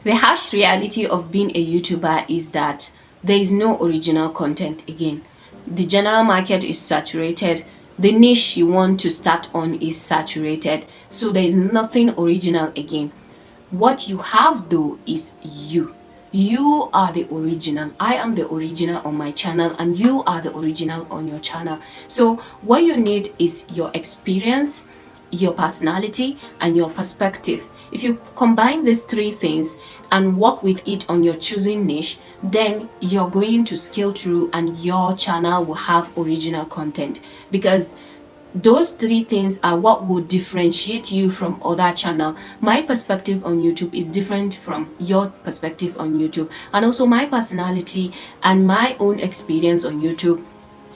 The harsh reality of being a YouTuber is that there is no original content again. The general market is saturated. The niche you want to start on is saturated. So there is nothing original again. What you have though is you. You are the original. I am the original on my channel and you are the original on your channel. So what you need is your experience, your personality, and your perspective. If you combine these three things and work with it on your choosing niche, then you're going to scale through and your channel will have original content, because those three things are what will differentiate you from other channel. My perspective on YouTube is different from your perspective on YouTube, and also my personality and my own experience on YouTube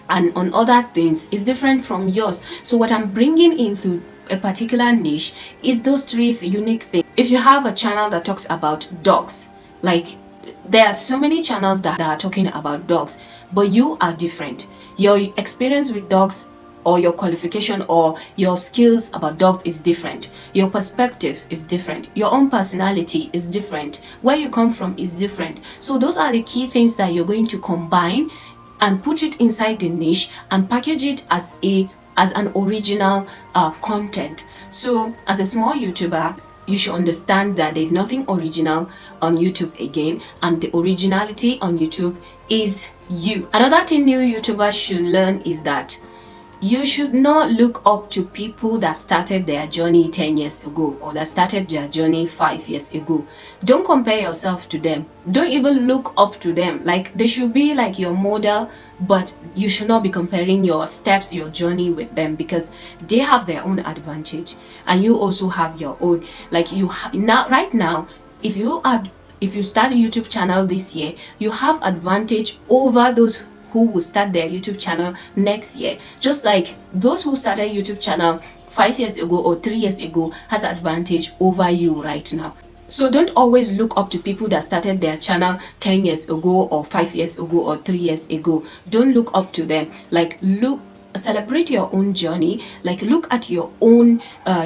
and on other things is different from yours. So what I'm bringing into a particular niche is those three unique things. If you have a channel that talks about dogs, like there are so many channels that are talking about dogs, but you are different. Your experience with dogs or your qualification or your skills about dogs is different. Your perspective is different. Your own personality is different. Where you come from is different. So those are the key things that you're going to combine and put it inside the niche and package it as an original content. So as a small YouTuber, you should understand that there is nothing original on YouTube again, and the originality on YouTube is you. Another thing new YouTubers should learn is that you should not look up to people that started their journey 10 years ago or that started their journey 5 years ago. Don't compare yourself to them. Don't even look up to them. Like, they should be like your model, but you should not be comparing your steps, your journey with them, because they have their own advantage and you also have your own. Like, now, right now, if you start a YouTube channel this year, you have advantage over those who will start their YouTube channel next year. Just like those who started YouTube channel 5 years ago or 3 years ago has advantage over you right now. So don't always look up to people that started their channel 10 years ago or 5 years ago or 3 years ago. Don't look up to them. Like, celebrate your own journey. Like, look at your own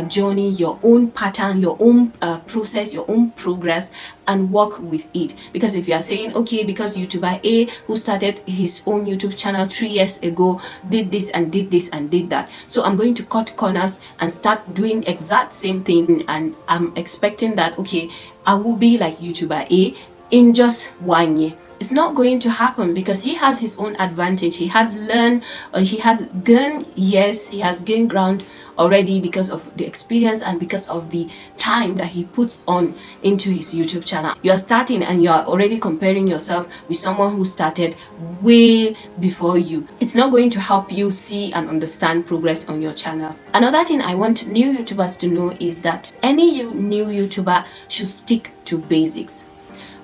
journey, your own pattern, your own process, your own progress, and work with it. Because if you are saying, okay, because YouTuber A who started his own YouTube channel 3 years ago did this and did this and did that, so I'm going to cut corners and start doing exact same thing, and I'm expecting that, okay, I will be like YouTuber A in just 1 year. It's not going to happen, because he has his own advantage. He has learned, he has gained years, he has gained ground already because of the experience and because of the time that he puts on into his YouTube channel. You are starting and you are already comparing yourself with someone who started way before you. It's not going to help you see and understand progress on your channel. Another thing I want new YouTubers to know is that any new YouTuber should stick to basics.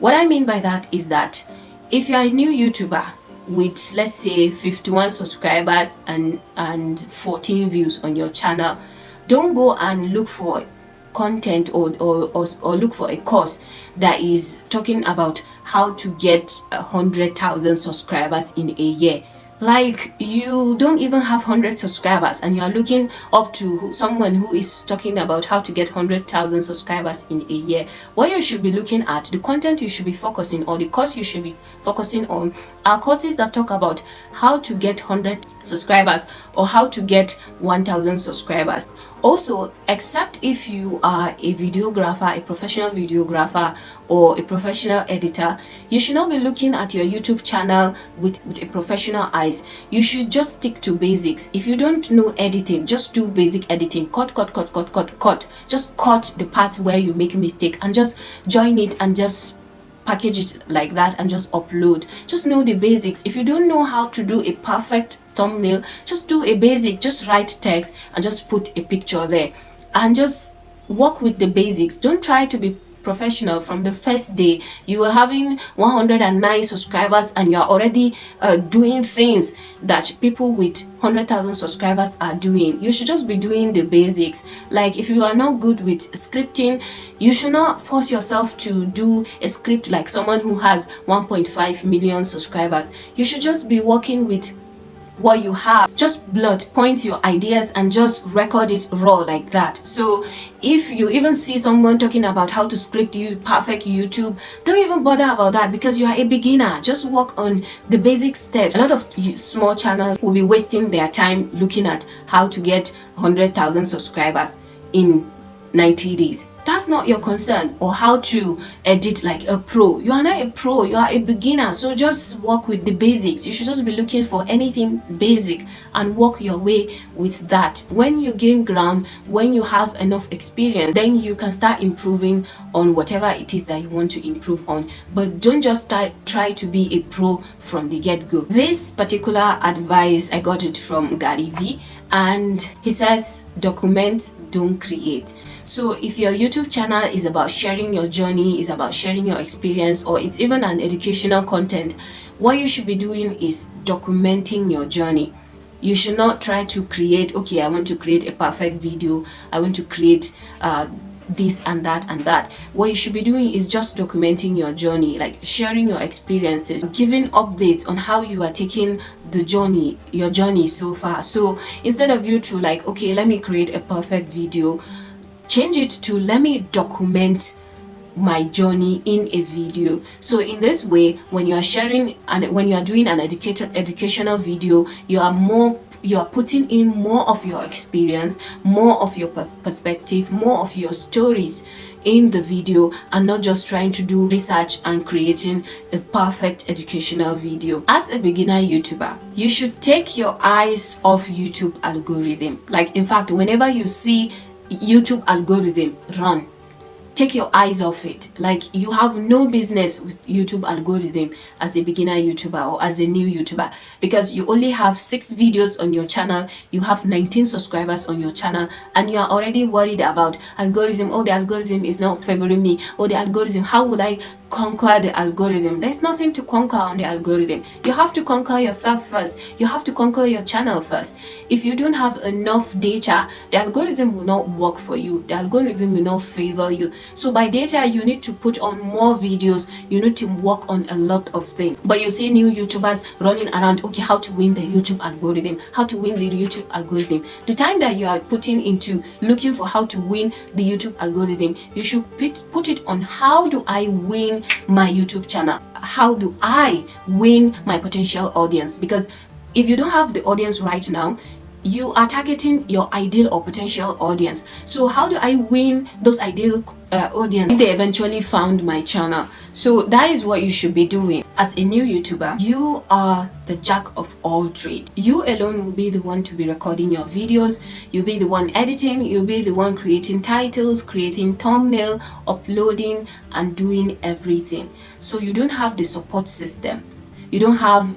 What I mean by that is that if you are a new YouTuber with, let's say, 51 subscribers and 14 views on your channel, don't go and look for content or look for a course that is talking about how to get 100,000 subscribers in a year. Like, you don't even have 100 subscribers and you are looking up to someone who is talking about how to get 100,000 subscribers in a year. What you should be looking at, the content you should be focusing on, the course you should be focusing on, are courses that talk about how to get 100 subscribers or how to get 1,000 subscribers. Also, except if you are a videographer, a professional videographer or a professional editor, you should not be looking at your YouTube channel with a professional eyes. You should just stick to basics. If you don't know editing, just do basic editing. Cut. Just cut the parts where you make a mistake and just join it and just package it like that and just upload. Just know the basics. If you don't know how to do a perfect thumbnail, just do a basic. Just write text and just put a picture there and just work with the basics. Don't try to be professional from the first day. You are having 109 subscribers and you are already doing things that people with 100,000 subscribers are doing. You should just be doing the basics. Like, if you are not good with scripting, you should not force yourself to do a script like someone who has 1.5 million subscribers. You should just be working with what you have, just blood point your ideas and just record it raw like that. So if you even see someone talking about how to script you perfect YouTube, don't even bother about that, because you are a beginner. Just work on the basic steps. A lot of small channels will be wasting their time looking at how to get 100,000 subscribers in 90 days. That's not your concern. Or how to edit like a pro. You are not a pro, you are a beginner. So just work with the basics. You should just be looking for anything basic and work your way with that. When you gain ground, when you have enough experience, then you can start improving on whatever it is that you want to improve on. But don't just try to be a pro from the get-go. This particular advice, I got it from Gary V, and he says, document, don't create. So if your YouTube channel is about sharing your journey, is about sharing your experience, or it's even an educational content, what you should be doing is documenting your journey. You should not try to create, okay, I want to create a perfect video, I want to create this and that and that. What you should be doing is just documenting your journey, like sharing your experiences, giving updates on how you are taking the journey, your journey so far. So instead of you to like, okay, let me create a perfect video, change it to let me document my journey in a video. So in this way, when you are sharing and when you are doing an educational video, you are putting in more of your experience, more of your perspective, more of your stories in the video, and not just trying to do research and creating a perfect educational video. As a beginner YouTuber, you should take your eyes off YouTube algorithm. Like, in fact, whenever you see YouTube algorithm, run. Take your eyes off it. Like, you have no business with YouTube algorithm as a beginner YouTuber or as a new YouTuber, because you only have 6 videos on your channel, you have 19 subscribers on your channel, and you are already worried about algorithm. Oh, the algorithm is not favoring me. Oh, the algorithm, how will I conquer the algorithm? There's nothing to conquer on the algorithm. You have to conquer yourself first. You have to conquer your channel first. If you don't have enough data, the algorithm will not work for you. The algorithm will not favor you. So by data, you need to put on more videos, you need to work on a lot of things. But you see new YouTubers running around, okay, how to win the YouTube algorithm, how to win the YouTube algorithm. The time that you are putting into looking for how to win the YouTube algorithm, you should put it on how do I win my YouTube channel? How do I win my potential audience? Because if you don't have the audience right now, you are targeting your ideal or potential audience. So how do I win those ideal audience if they eventually found my channel? So that is what you should be doing. As a new YouTuber, you are the jack of all trades. You alone will be the one to be recording your videos. You'll be the one editing. You'll be the one creating titles, creating thumbnail, uploading, and doing everything. So you don't have the support system. You don't have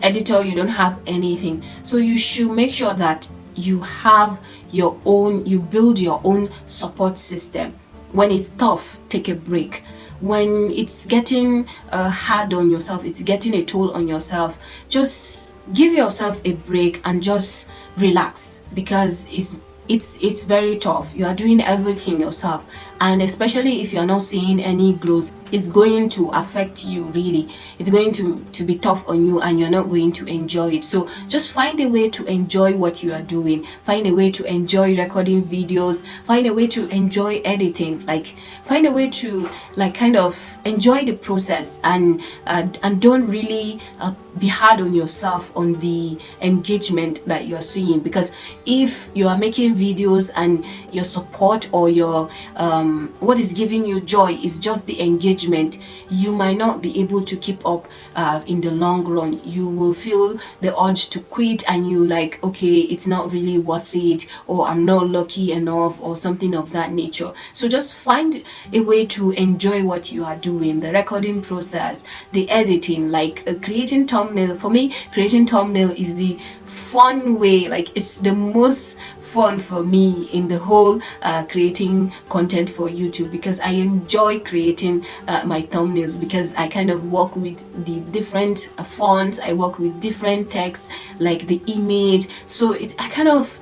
editor, you don't have anything. So you should make sure that you have your own, you build your own support system. When it's tough, take a break. When it's getting hard on yourself, it's getting a toll on yourself, just give yourself a break and just relax, because it's very tough. You are doing everything yourself, and especially if you're not seeing any growth, it's going to affect you. Really, it's going to be tough on you, and you're not going to enjoy it. So just find a way to enjoy what you are doing. Find a way to enjoy recording videos. Find a way to enjoy editing. Like, find a way to like kind of enjoy the process, and don't really be hard on yourself on the engagement that you are seeing. Because if you are making videos and your support or your what is giving you joy is just the engagement, you might not be able to keep up in the long run. You will feel the urge to quit, and you like, okay, it's not really worth it, or I'm not lucky enough, or something of that nature. So just find a way to enjoy what you are doing, the recording process, the editing, like creating thumbnail. For me, creating thumbnail is the fun way, like it's the most fun for me in the whole creating content for YouTube, because I enjoy creating my thumbnails, because I kind of work with the different fonts, I work with different text, like the image. So I kind of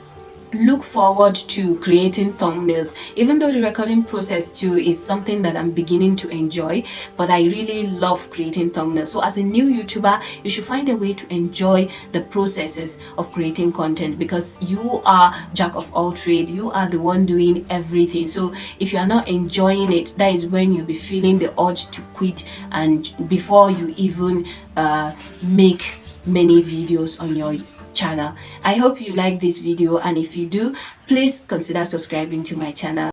look forward to creating thumbnails, even though the recording process too is something that I'm beginning to enjoy, but I really love creating thumbnails. So as a new YouTuber, you should find a way to enjoy the processes of creating content, because you are jack of all trade, you are the one doing everything. So if you are not enjoying it, that is when you'll be feeling the urge to quit, and before you even make many videos on your channel. I hope you like this video, and if you do, please consider subscribing to my channel.